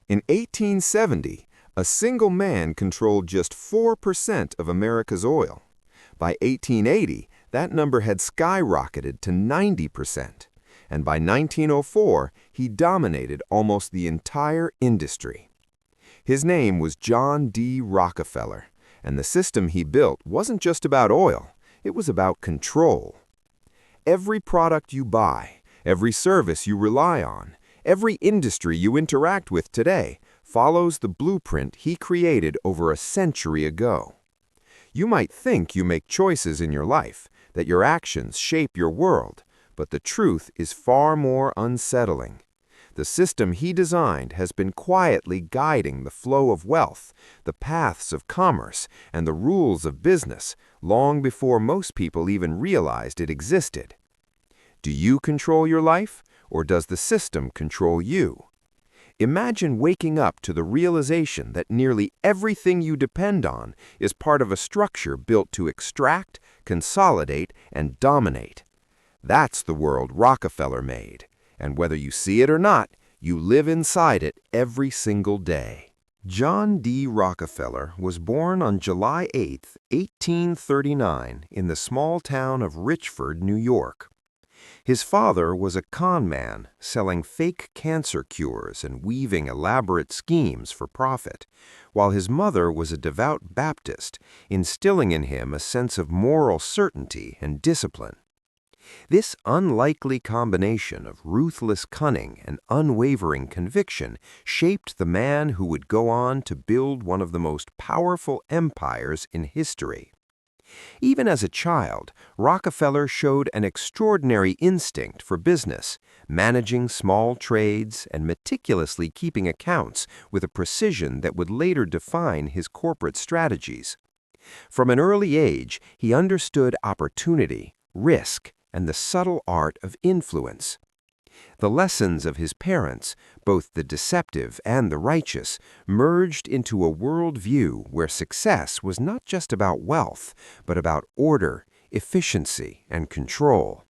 In 1870, a single man controlled just 4% of America's oil. By 1880, that number had skyrocketed to 90%, and by 1904, he dominated almost the entire industry. His name was John D. Rockefeller, and the system he built wasn't just about oil, it was about control. Every product you buy, every service you rely on, every industry you interact with today follows the blueprint he created over a century ago. You might think you make choices in your life, that your actions shape your world, but the truth is far more unsettling. The system he designed has been quietly guiding the flow of wealth, the paths of commerce, and the rules of business long before most people even realized it existed. Do you control your life, or does the system control you? Imagine waking up to the realization that nearly everything you depend on is part of a structure built to extract, consolidate, and dominate. That's the world Rockefeller made, and whether you see it or not, you live inside it every single day. John D. Rockefeller was born on July 8, 1839, in the small town of Richford, New York. His father was a con man, selling fake cancer cures and weaving elaborate schemes for profit, while his mother was a devout Baptist, instilling in him a sense of moral certainty and discipline. This unlikely combination of ruthless cunning and unwavering conviction shaped the man who would go on to build one of the most powerful empires in history. Even as a child, Rockefeller showed an extraordinary instinct for business, managing small trades and meticulously keeping accounts with a precision that would later define his corporate strategies. From an early age, he understood opportunity, risk, and the subtle art of influence. The lessons of his parents, both the deceptive and the righteous, merged into a worldview where success was not just about wealth, but about order, efficiency, and control.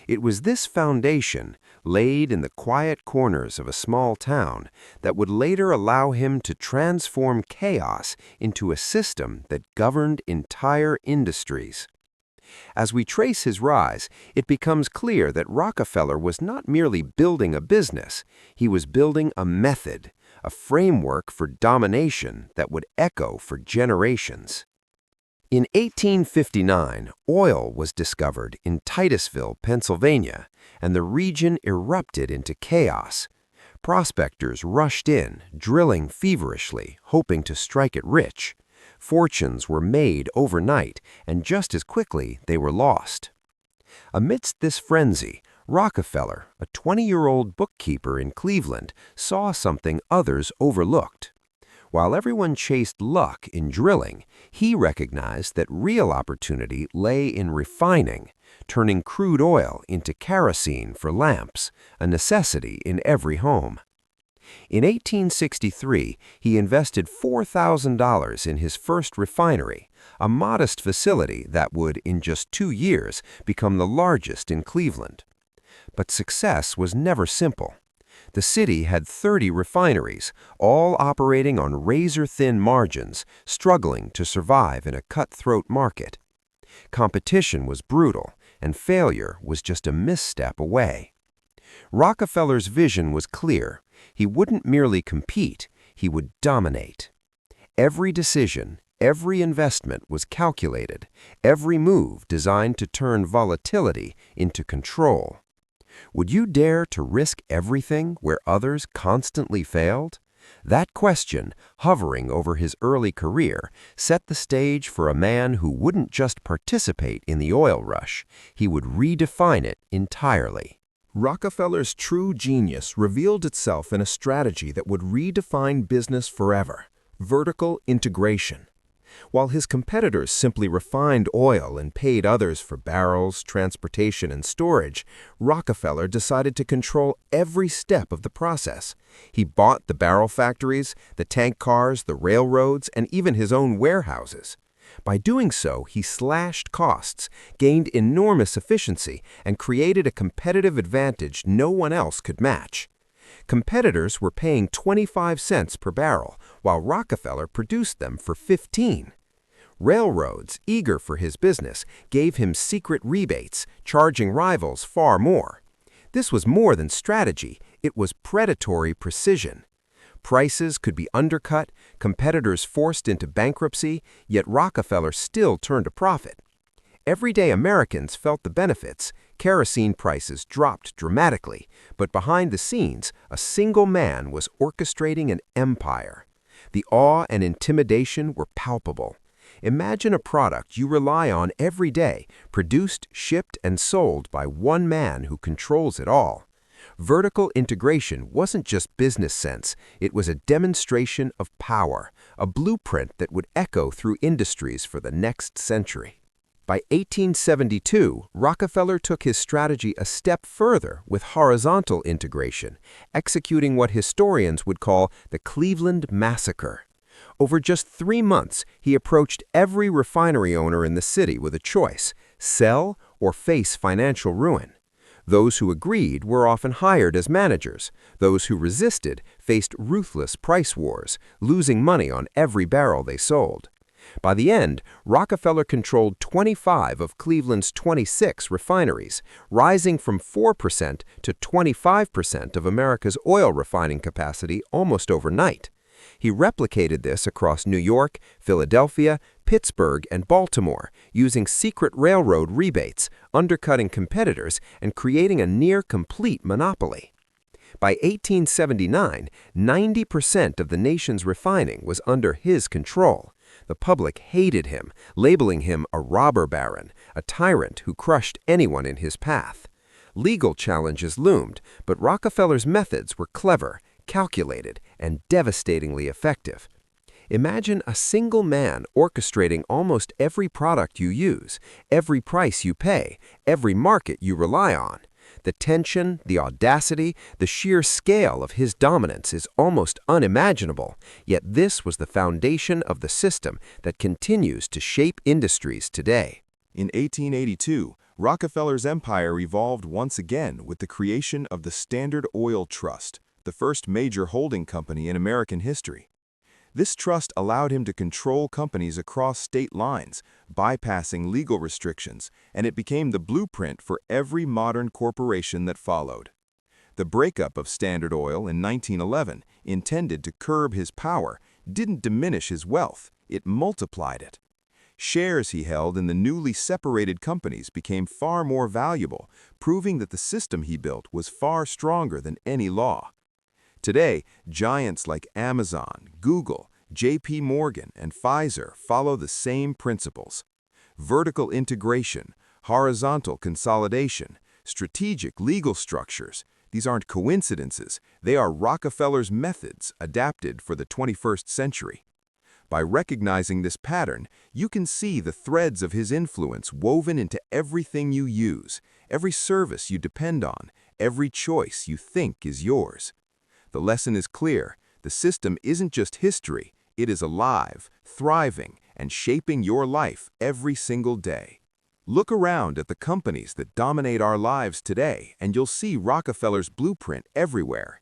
It was this foundation, laid in the quiet corners of a small town, that would later allow him to transform chaos into a system that governed entire industries. As we trace his rise, it becomes clear that Rockefeller was not merely building a business, he was building a method, a framework for domination that would echo for generations. In 1859, oil was discovered in Titusville, Pennsylvania, and the region erupted into chaos. Prospectors rushed in, drilling feverishly, hoping to strike it rich. Fortunes were made overnight, and just as quickly they were lost. Amidst this frenzy, Rockefeller, a 20-year-old bookkeeper in Cleveland, saw something others overlooked. While everyone chased luck in drilling, he recognized that real opportunity lay in refining, turning crude oil into kerosene for lamps, a necessity in every home. In 1863, he invested $4,000 in his first refinery, a modest facility that would, in just 2 years, become the largest in Cleveland. But success was never simple. The city had 30 refineries, all operating on razor-thin margins, struggling to survive in a cutthroat market. Competition was brutal, and failure was just a misstep away. Rockefeller's vision was clear. He wouldn't merely compete, he would dominate. Every decision, every investment was calculated, every move designed to turn volatility into control. Would you dare to risk everything where others constantly failed? That question, hovering over his early career, set the stage for a man who wouldn't just participate in the oil rush, he would redefine it entirely. Rockefeller's true genius revealed itself in a strategy that would redefine business forever: vertical integration. While his competitors simply refined oil and paid others for barrels, transportation, and storage, Rockefeller decided to control every step of the process. He bought the barrel factories, the tank cars, the railroads, and even his own warehouses. By doing so, he slashed costs, gained enormous efficiency, and created a competitive advantage no one else could match. Competitors were paying 25 cents per barrel, while Rockefeller produced them for 15. Railroads, eager for his business, gave him secret rebates, charging rivals far more. This was more than strategy, it was predatory precision. Prices could be undercut, competitors forced into bankruptcy, yet Rockefeller still turned a profit. Everyday Americans felt the benefits. Kerosene prices dropped dramatically, but behind the scenes, a single man was orchestrating an empire. The awe and intimidation were palpable. Imagine a product you rely on every day, produced, shipped, and sold by one man who controls it all. Vertical integration wasn't just business sense, it was a demonstration of power, a blueprint that would echo through industries for the next century. By 1872, Rockefeller took his strategy a step further with horizontal integration, executing what historians would call the Cleveland Massacre. Over just 3 months, he approached every refinery owner in the city with a choice: sell or face financial ruin. Those who agreed were often hired as managers. Those who resisted faced ruthless price wars, losing money on every barrel they sold. By the end, Rockefeller controlled 25 of Cleveland's 26 refineries, rising from 4% to 25% of America's oil refining capacity almost overnight. He replicated this across New York, Philadelphia, Pittsburgh, and Baltimore, using secret railroad rebates, undercutting competitors, and creating a near-complete monopoly. By 1879, 90% of the nation's refining was under his control. The public hated him, labeling him a robber baron, a tyrant who crushed anyone in his path. Legal challenges loomed, but Rockefeller's methods were clever, calculated, and devastatingly effective. Imagine a single man orchestrating almost every product you use, every price you pay, every market you rely on. The tension, the audacity, the sheer scale of his dominance is almost unimaginable, yet this was the foundation of the system that continues to shape industries today. In 1882, Rockefeller's empire evolved once again with the creation of the Standard Oil Trust, the first major holding company in American history. This trust allowed him to control companies across state lines, bypassing legal restrictions, and it became the blueprint for every modern corporation that followed. The breakup of Standard Oil in 1911, intended to curb his power, didn't diminish his wealth, it multiplied it. Shares he held in the newly separated companies became far more valuable, proving that the system he built was far stronger than any law. Today, giants like Amazon, Google, JP Morgan, and Pfizer follow the same principles. Vertical integration, horizontal consolidation, strategic legal structures, these aren't coincidences, they are Rockefeller's methods adapted for the 21st century. By recognizing this pattern, you can see the threads of his influence woven into everything you use, every service you depend on, every choice you think is yours. The lesson is clear. The system isn't just history, it is alive, thriving, and shaping your life every single day. Look around at the companies that dominate our lives today, and you'll see Rockefeller's blueprint everywhere.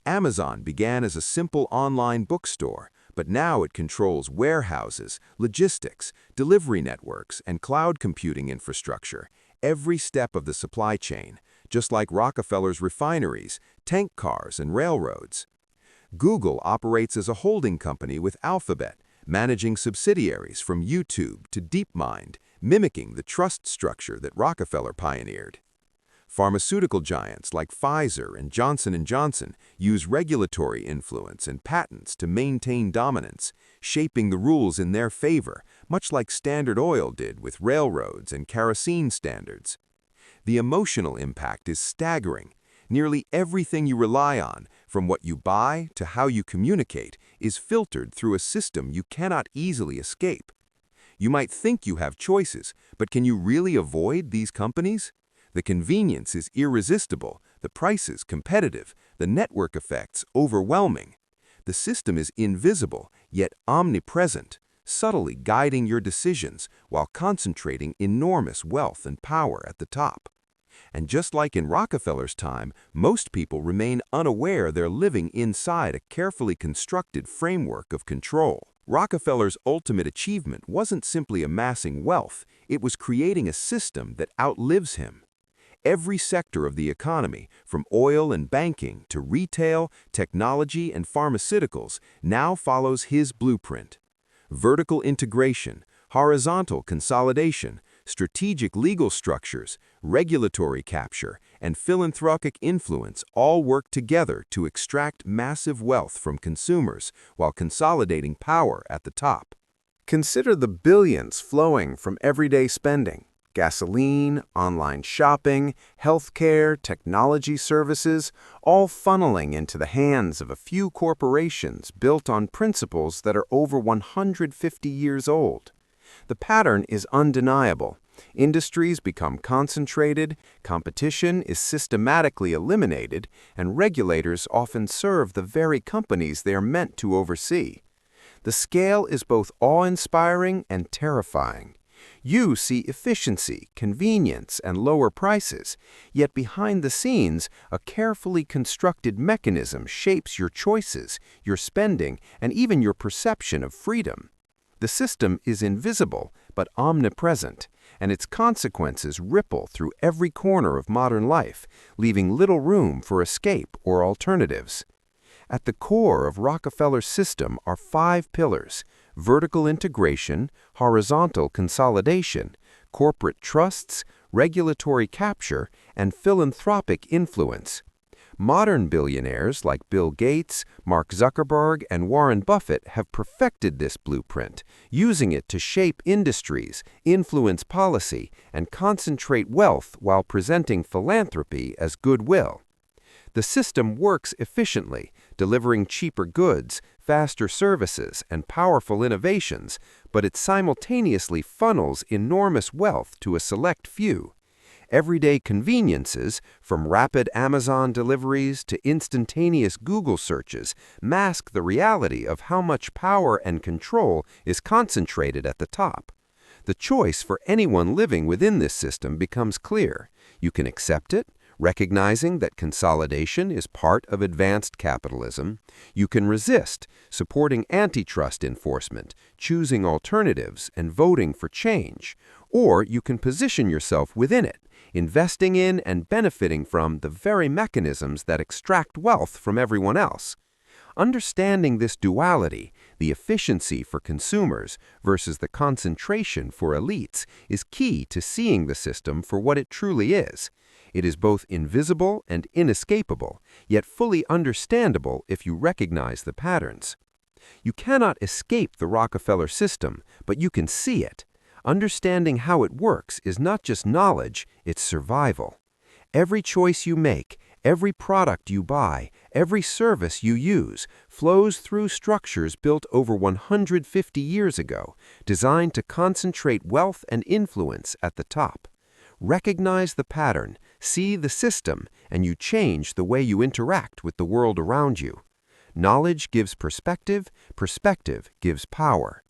Amazon began as a simple online bookstore, but now it controls warehouses, logistics, delivery networks, and cloud computing infrastructure, every step of the supply chain, just like Rockefeller's refineries, tank cars, and railroads. Google operates as a holding company with Alphabet, managing subsidiaries from YouTube to DeepMind, mimicking the trust structure that Rockefeller pioneered. Pharmaceutical giants like Pfizer and Johnson & Johnson use regulatory influence and patents to maintain dominance, shaping the rules in their favor, much like Standard Oil did with railroads and kerosene standards. The emotional impact is staggering. Nearly everything you rely on, from what you buy to how you communicate, is filtered through a system you cannot easily escape. You might think you have choices, but can you really avoid these companies? The convenience is irresistible, the prices competitive, the network effects overwhelming. The system is invisible, yet omnipresent, subtly guiding your decisions while concentrating enormous wealth and power at the top. And just like in Rockefeller's time, most people remain unaware they're living inside a carefully constructed framework of control. Rockefeller's ultimate achievement wasn't simply amassing wealth, it was creating a system that outlives him. Every sector of the economy, from oil and banking to retail, technology, and pharmaceuticals, now follows his blueprint. Vertical integration, horizontal consolidation, strategic legal structures, regulatory capture, and philanthropic influence all work together to extract massive wealth from consumers while consolidating power at the top. Consider the billions flowing from everyday spending. Gasoline, online shopping, healthcare, technology services, all funneling into the hands of a few corporations built on principles that are over 150 years old. The pattern is undeniable. Industries become concentrated, competition is systematically eliminated, and regulators often serve the very companies they are meant to oversee. The scale is both awe-inspiring and terrifying. You see efficiency, convenience, and lower prices, yet behind the scenes, a carefully constructed mechanism shapes your choices, your spending, and even your perception of freedom. The system is invisible, but omnipresent, and its consequences ripple through every corner of modern life, leaving little room for escape or alternatives. At the core of Rockefeller's system are 5 pillars: vertical integration, horizontal consolidation, corporate trusts, regulatory capture, and philanthropic influence. Modern billionaires like Bill Gates, Mark Zuckerberg, and Warren Buffett have perfected this blueprint, using it to shape industries, influence policy, and concentrate wealth while presenting philanthropy as goodwill. The system works efficiently, delivering cheaper goods, faster services, and powerful innovations, but it simultaneously funnels enormous wealth to a select few. Everyday conveniences, from rapid Amazon deliveries to instantaneous Google searches, mask the reality of how much power and control is concentrated at the top. The choice for anyone living within this system becomes clear. You can accept it, recognizing that consolidation is part of advanced capitalism. You can resist, supporting antitrust enforcement, choosing alternatives, and voting for change. Or you can position yourself within it, investing in and benefiting from the very mechanisms that extract wealth from everyone else. Understanding this duality, the efficiency for consumers versus the concentration for elites, is key to seeing the system for what it truly is. It is both invisible and inescapable, yet fully understandable if you recognize the patterns. You cannot escape the Rockefeller system, but you can see it. Understanding how it works is not just knowledge, it's survival. Every choice you make, every product you buy, every service you use flows through structures built over 150 years ago, designed to concentrate wealth and influence at the top. Recognize the pattern, see the system, and you change the way you interact with the world around you. Knowledge gives perspective, perspective gives power.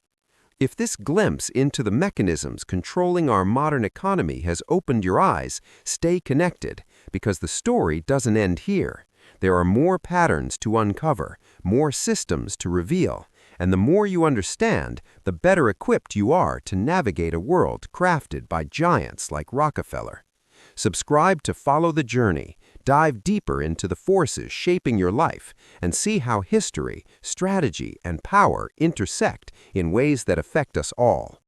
If this glimpse into the mechanisms controlling our modern economy has opened your eyes, stay connected, because the story doesn't end here. There are more patterns to uncover, more systems to reveal, and the more you understand, the better equipped you are to navigate a world crafted by giants like Rockefeller. Subscribe to Follow the Journey, dive deeper into the forces shaping your life, and see how history, strategy, and power intersect in ways that affect us all.